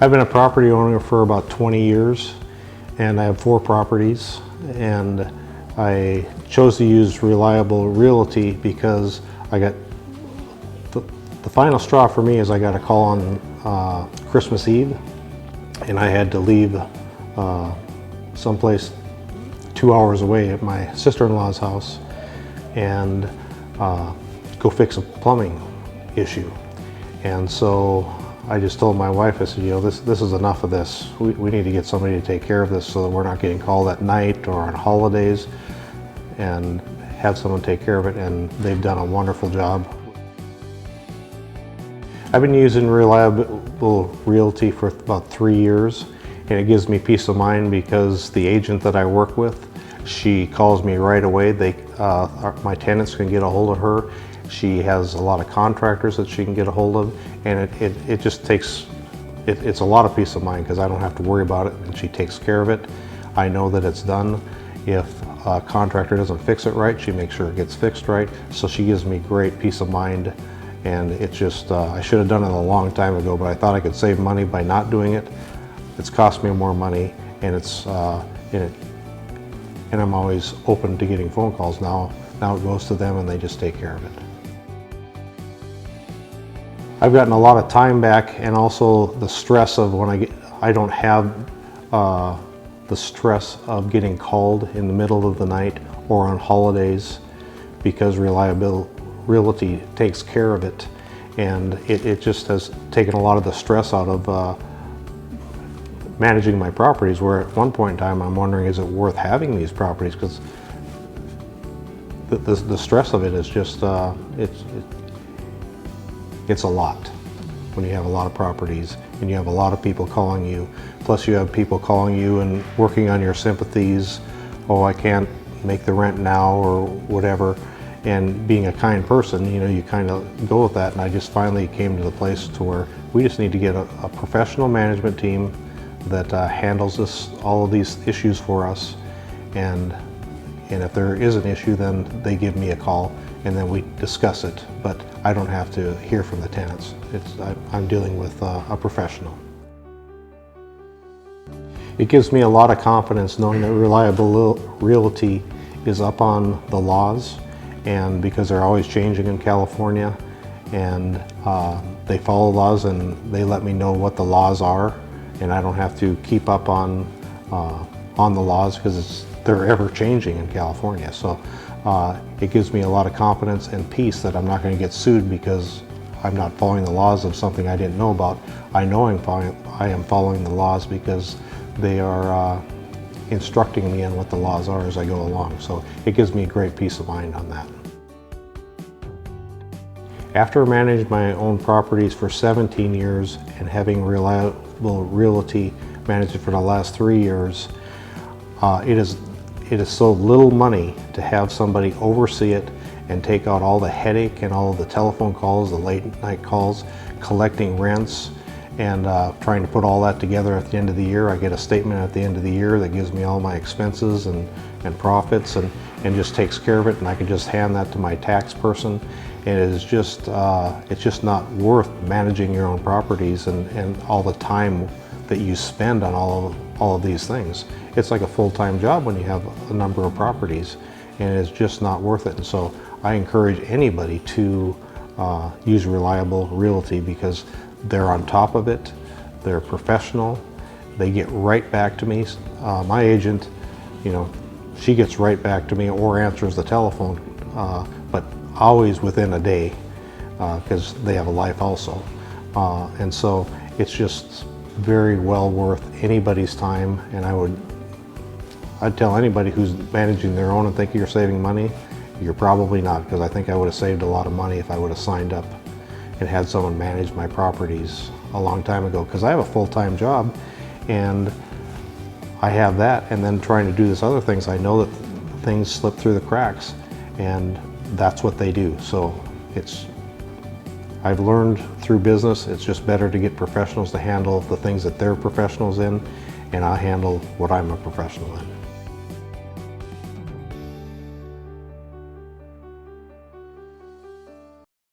I've been a property owner for about 20 years, and I have 4 properties, and I chose to use Reliable Realty because I got the final straw for me is I got a call on Christmas Eve, and I had to leave someplace 2 hours away at my sister-in-law's house and go fix a plumbing issue. And so I just told my wife, I said, you know, this is enough of this. We need to get somebody to take care of this so that we're not getting called at night or on holidays, and have someone take care of it, and they've done a wonderful job. I've been using Reliable Realty for about 3 years, and it gives me peace of mind because the agent that I work with, she calls me right away. My tenants can get a hold of her. She has a lot of contractors that she can get a hold of, and it just takes, it's a lot of peace of mind because I don't have to worry about it, and she takes care of it. I know that it's done. If a contractor doesn't fix it right, she makes sure it gets fixed right. So she gives me great peace of mind, and it's just, I should have done it a long time ago, but I thought I could save money by not doing it. It's cost me more money, and and I'm always open to getting phone calls now. Now it goes to them and they just take care of it. I've gotten a lot of time back, and also the stress of when I don't have the stress of getting called in the middle of the night or on holidays, because Reliable Realty takes care of it, and it just has taken a lot of the stress out of managing my properties, where at one point in time I'm wondering, is it worth having these properties? Because the stress of it is just, it's a lot when you have a lot of properties and you have a lot of people calling you. Plus you have people calling you and working on your sympathies. Oh, I can't make the rent now or whatever. And being a kind person, you know, you kind of go with that. And I just finally came to the place to where we just need to get a professional management team that handles all of these issues for us. And if there is an issue, then they give me a call and then we discuss it. But I don't have to hear from the tenants. I'm dealing with a professional. It gives me a lot of confidence knowing that Reliable Realty is up on the laws, and because they're always changing in California, and they follow laws and they let me know what the laws are, and I don't have to keep up on the laws because they're ever changing in California. So it gives me a lot of confidence and peace that I'm not going to get sued because I'm not following the laws of something I didn't know about. I know I am following the laws because they are instructing me on what the laws are as I go along. So it gives me great peace of mind on that. After managing my own properties for 17 years and having Reliable Realty manage it for the last 3 years, it is so little money to have somebody oversee it and take out all the headache and all of the telephone calls, the late night calls, collecting rents, and trying to put all that together at the end of the year. I get a statement at the end of the year that gives me all my expenses and profits and just takes care of it, and I can just hand that to my tax person. And it is just, it's just not worth managing your own properties and all the time that you spend on all of these things. It's like a full-time job when you have a number of properties, and it's just not worth it. And so I encourage anybody to use Reliable Realty because they're on top of it, they're professional, they get right back to me. My agent, you know, she gets right back to me or answers the telephone, but always within a day because they have a life also. And so it's just very well worth anybody's time, and I'd tell anybody who's managing their own and think you're saving money, you're probably not, because I think I would have saved a lot of money if I would have signed up and had someone manage my properties a long time ago, because I have a full-time job and I have that, and then trying to do this other things, I know that things slip through the cracks, and that's what they do. So I've learned through business, it's just better to get professionals to handle the things that they're professionals in, and I handle what I'm a professional in.